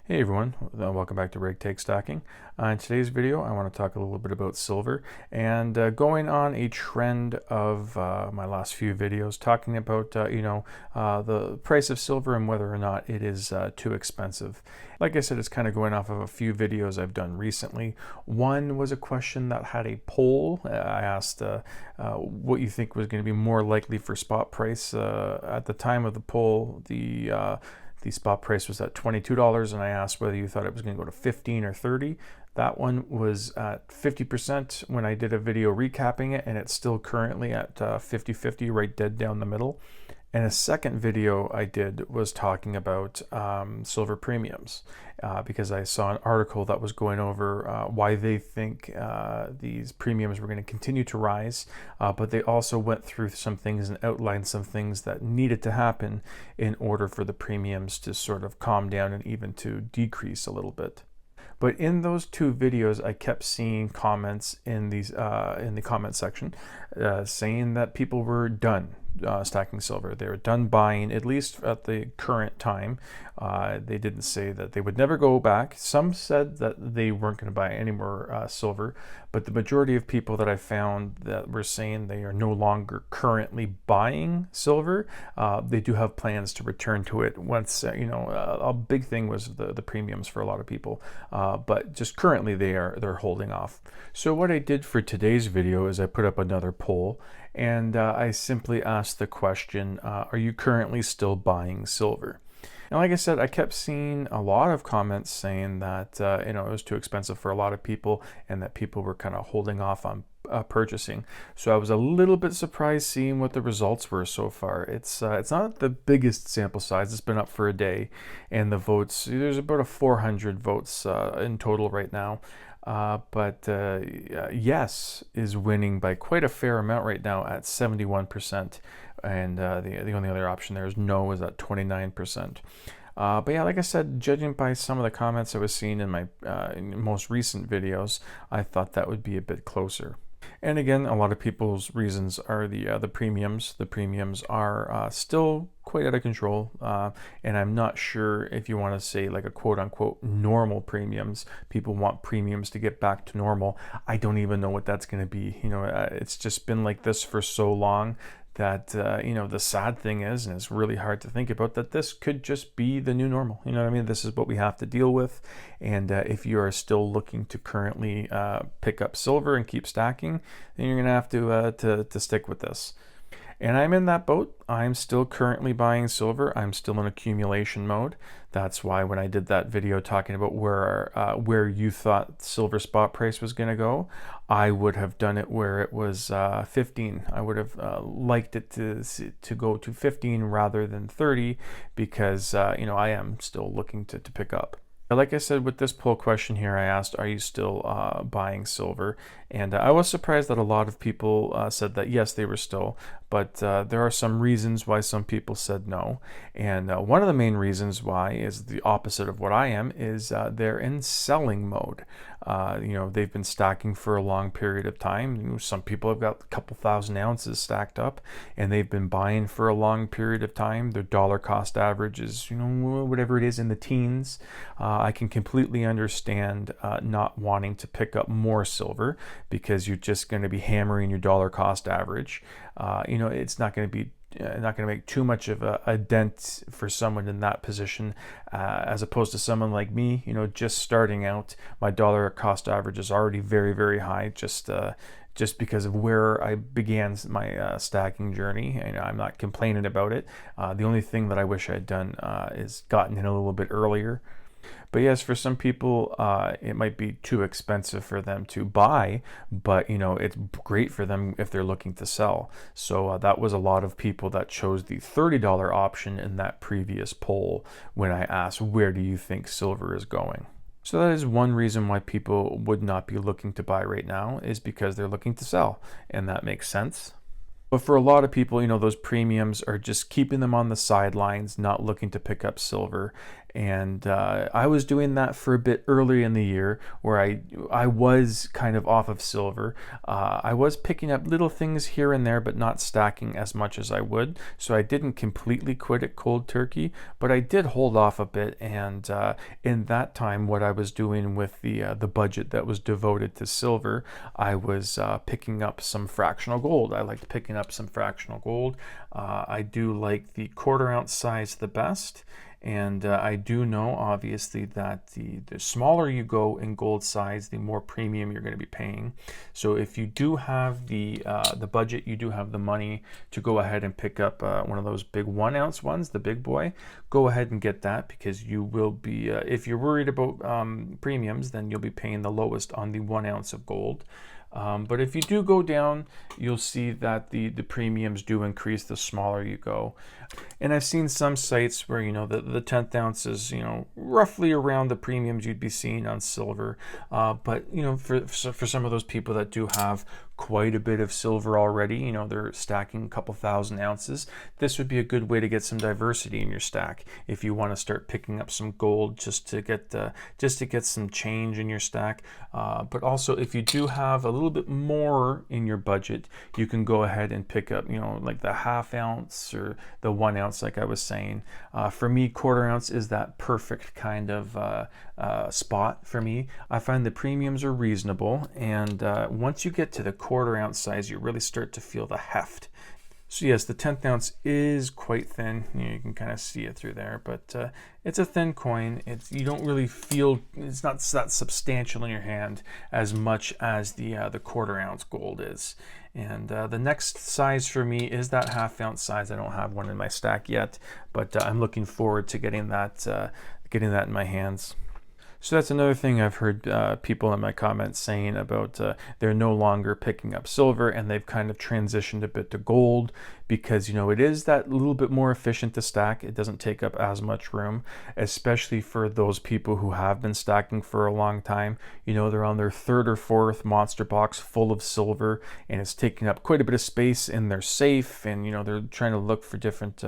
Hey everyone, welcome back to Rig Take Stacking. In today's video, I want to talk a little bit about silver and going on a trend of my last few videos, talking about the price of silver and whether or not it is too expensive. Like I said, it's kind of going off of a few videos I've done recently. One was a question that had a poll. I asked what you think was going to be more likely for spot price. At the time of the poll, the spot price was at $22, and I asked whether you thought it was going to go to 15 or 30. That one was at 50% when I did a video recapping it, and it's still currently at 50-50, right dead down the middle. And a second video I did was talking about silver premiums because I saw an article that was going over why they think these premiums were going to continue to rise, but they also went through some things and outlined some things that needed to happen in order for the premiums to sort of calm down and even to decrease a little bit. But in those two videos, I kept seeing comments in the comment section saying that people were done stacking silver. They were done buying, at least at the current time. They didn't say that they would never go back. Some said that they weren't going to buy any more silver, but the majority of people that I found that were saying they are no longer currently buying silver, they do have plans to return to it once, a big thing was the premiums for a lot of people, but just currently they're holding off. So what I did for today's video is I put up another poll, and I simply asked the question, are you currently still buying silver? And like I said, I kept seeing a lot of comments saying that it was too expensive for a lot of people and that people were kind of holding off on purchasing. So I was a little bit surprised seeing what the results were so far. It's not the biggest sample size. It's been up for a day, and the votes, there's about a 400 votes in total right now. But yes is winning by quite a fair amount right now at 71%, and the only other option there is no is at 29%. But yeah, like I said, judging by some of the comments I was seeing in my most recent videos, I thought that would be a bit closer. And again, a lot of people's reasons are the premiums. The premiums are still quite out of control, and I'm not sure if you want to say like a quote-unquote normal premiums. People want premiums to get back to normal. I don't even know what that's going to be. It's just been like this for so long that the sad thing is, and it's really hard to think about, that this could just be the new normal. You know what I mean? This is what we have to deal with, and if you are still looking to currently pick up silver and keep stacking, then you're gonna have to stick with this. And I'm in that boat. I'm still currently buying silver. I'm still in accumulation mode. That's why when I did that video talking about where you thought silver spot price was going to go, I would have done it where it was 15. I would have liked it to go to 15 rather than 30 because I am still looking to pick up. Like I said, with this poll question here, I asked, are you still buying silver? And I was surprised that a lot of people said that yes, they were still, but there are some reasons why some people said no. And one of the main reasons why is the opposite of what I am, is they're in selling mode. They've been stacking for a long period of time. Some people have got a couple thousand ounces stacked up, and they've been buying for a long period of time. Their dollar cost average is, whatever it is, in the teens. I can completely understand not wanting to pick up more silver because you're just going to be hammering your dollar cost average. It's not going to be not going to make too much of a dent for someone in that position, as opposed to someone like me, just starting out. My dollar cost average is already very, very high, just because of where I began my stacking journey. I'm not complaining about it. The only thing that I wish I had done is gotten in a little bit earlier. But yes, for some people, it might be too expensive for them to buy, but it's great for them if they're looking to sell. So that was a lot of people that chose the $30 option in that previous poll when I asked, where do you think silver is going? So that is one reason why people would not be looking to buy right now, is because they're looking to sell, and that makes sense. But for a lot of people, those premiums are just keeping them on the sidelines, not looking to pick up silver. And I was doing that for a bit early in the year, where I was kind of off of silver. I was picking up little things here and there, but not stacking as much as I would. So I didn't completely quit it cold turkey, but I did hold off a bit. And in that time, what I was doing with the budget that was devoted to silver, I was picking up some fractional gold. I liked picking up some fractional gold. I do like the 1/4 ounce size the best. And I do know, obviously, that the smaller you go in gold size, the more premium you're going to be paying. So if you do have the budget, you do have the money to go ahead and pick up one of those big 1 ounce ones, the big boy, go ahead and get that, because you will be, if you're worried about premiums, then you'll be paying the lowest on the 1 ounce of gold. But if you do go down, you'll see that the premiums do increase the smaller you go. And I've seen some sites where, the 10th ounce is, roughly around the premiums you'd be seeing on silver. But, for some of those people that do have quite a bit of silver already, they're stacking a couple thousand ounces, this would be a good way to get some diversity in your stack. If you want to start picking up some gold just to get some change in your stack. But also, if you do have a little bit more in your budget, you can go ahead and pick up, like the 1/2 ounce or the 1 ounce, like I was saying. For me, 1/4 ounce is that perfect kind of spot for me. I find the premiums are reasonable, and once you get to the 1/4 ounce size, you really start to feel the heft. So yes, the 10th ounce is quite thin. You can kind of see it through there, but it's a thin coin. You don't really feel, it's not that substantial in your hand as much as the 1/4 ounce gold is. And the next size for me is that 1/2 ounce size. I don't have one in my stack yet, but I'm looking forward to getting that in my hands. So that's another thing I've heard people in my comments saying about they're no longer picking up silver, and they've kind of transitioned a bit to gold, because it is that little bit more efficient to stack. It doesn't take up as much room, especially for those people who have been stacking for a long time. They're on their 3rd or 4th monster box full of silver, and it's taking up quite a bit of space in their safe, and they're trying to look for different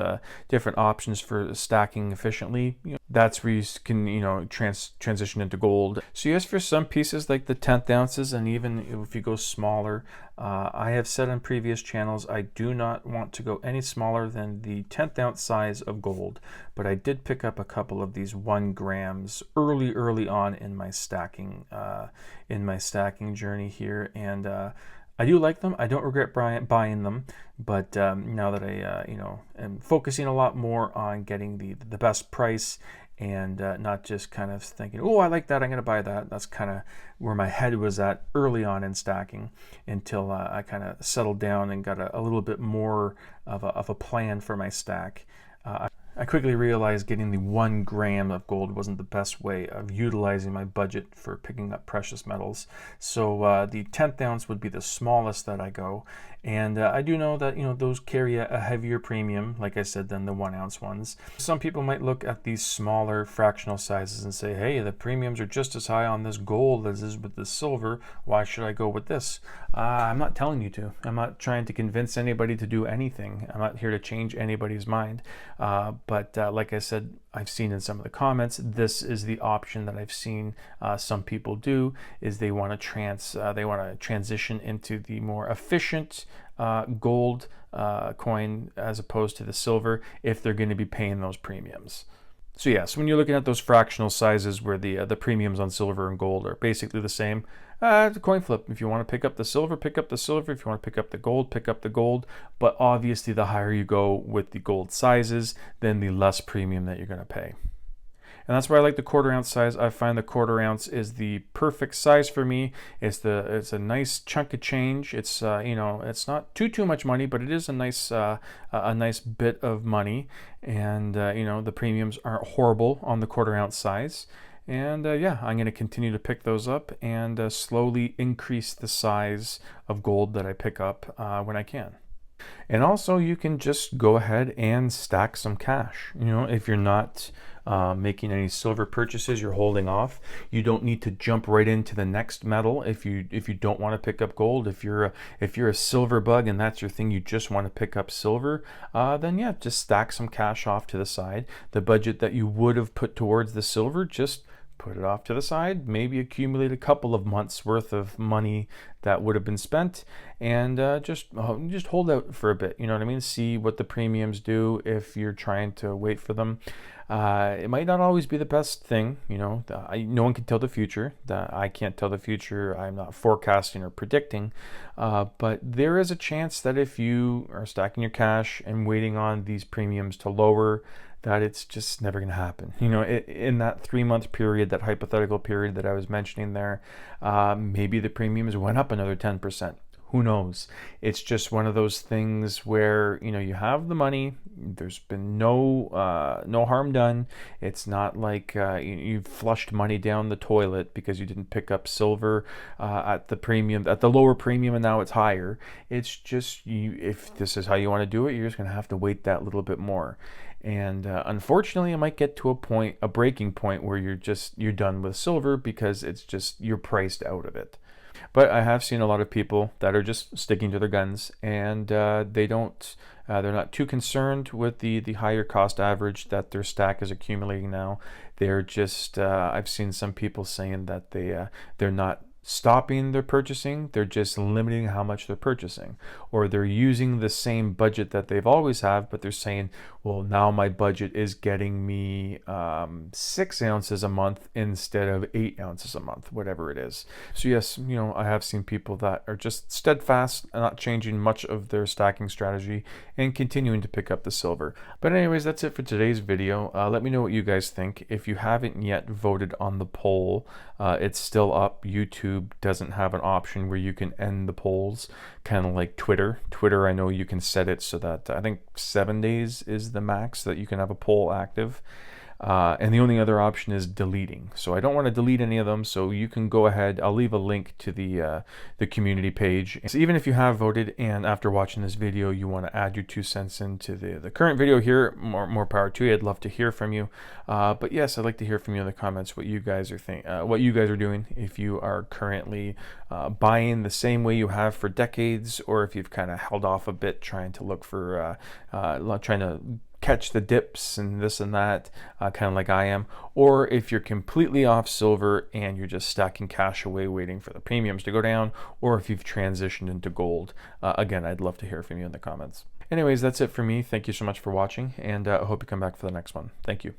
options for stacking efficiently. That's where you can transition into gold. So yes, for some pieces like the 10th ounces, and even if you go smaller, I have said on previous channels I do not want to go any smaller than the 10th ounce size of gold, but I did pick up a couple of these 1 grams early on in my stacking journey here, and I do like them. I don't regret buying them, but now that I am focusing a lot more on getting the best price, and not just kind of thinking, oh, I like that, I'm going to buy that. That's kind of where my head was at early on in stacking, until I kind of settled down and got a little bit more of a plan for my stack. I quickly realized getting the 1 gram of gold wasn't the best way of utilizing my budget for picking up precious metals. So the 10th ounce would be the smallest that I go. And I do know that, those carry a heavier premium, like I said, than the 1 ounce ones. Some people might look at these smaller fractional sizes and say, hey, the premiums are just as high on this gold as is with the silver. Why should I go with this? I'm not telling you to. I'm not trying to convince anybody to do anything. I'm not here to change anybody's mind. But like I said, I've seen in some of the comments, this is the option that I've seen some people do, is they want to transition into the more efficient gold coin as opposed to the silver, if they're going to be paying those premiums. So yes, when you're looking at those fractional sizes where the premiums on silver and gold are basically the same, it's a coin flip. If you want to pick up the silver, pick up the silver. If you want to pick up the gold, pick up the gold. But obviously, the higher you go with the gold sizes, then the less premium that you're going to pay. And that's why I like the 1/4 ounce size. I find the 1/4 ounce is the perfect size for me. It's a nice chunk of change. It's it's not too much money, but it is a nice bit of money. And the premiums aren't horrible on the 1/4 ounce size. And yeah, I'm going to continue to pick those up and slowly increase the size of gold that I pick up when I can. And also, you can just go ahead and stack some cash. If you're not making any silver purchases, you're holding off. You don't need to jump right into the next metal if you don't want to pick up gold. If you're a silver bug and that's your thing, you just want to pick up silver, then yeah, just stack some cash off to the side. The budget that you would have put towards the silver, just put it off to the side, maybe accumulate a couple of months worth of money that would have been spent, and just hold out for a bit, you know what I mean? See what the premiums do if you're trying to wait for them. It might not always be the best thing, you know. No one can tell the future. I can't tell the future. I'm not forecasting or predicting, but there is a chance that if you are stacking your cash and waiting on these premiums to lower, that it's just never going to happen. You know, in that 3-month period, that hypothetical period that I was mentioning there, maybe the premiums went up another 10%. Who knows? It's just one of those things where, you know, you have the money. There's been no harm done. It's not like you've flushed money down the toilet because you didn't pick up silver at the lower premium, and now it's higher. It's just if this is how you want to do it, you're just going to have to wait that little bit more. And unfortunately, it might get to a breaking point where you're done with silver because you're priced out of it. But I have seen a lot of people that are just sticking to their guns, and they're not too concerned with the higher cost average that their stack is accumulating now. They're just I've seen some people saying that they're not stopping their purchasing, they're just limiting how much they're purchasing, or they're using the same budget that they've always have, but they're saying, well, now my budget is getting me 6 ounces a month instead of 8 ounces a month, whatever it is. So yes, you know, I have seen people that are just steadfast and not changing much of their stacking strategy and continuing to pick up the silver. But anyways, that's it for today's video. Let me know what you guys think. If you haven't yet voted on the poll, it's still up. YouTube doesn't have an option where you can end the polls, kind of like Twitter. I know you can set it so that I think 7 days is the max that you can have a poll active. And the only other option is deleting. So I don't want to delete any of them, so you can go ahead. I'll leave a link to the community page. So even if you have voted and after watching this video you want to add your 2 cents into the current video here, more power to you. I'd love to hear from you. But yes, I'd like to hear from you in the comments what you guys are doing. If you are currently buying the same way you have for decades, or if you've kind of held off a bit trying to look for trying to catch the dips and this and that, kind of like I am, or if you're completely off silver and you're just stacking cash away waiting for the premiums to go down, or if you've transitioned into gold. Again, I'd love to hear from you in the comments. Anyways, that's it for me. Thank you so much for watching, and I hope you come back for the next one. Thank you.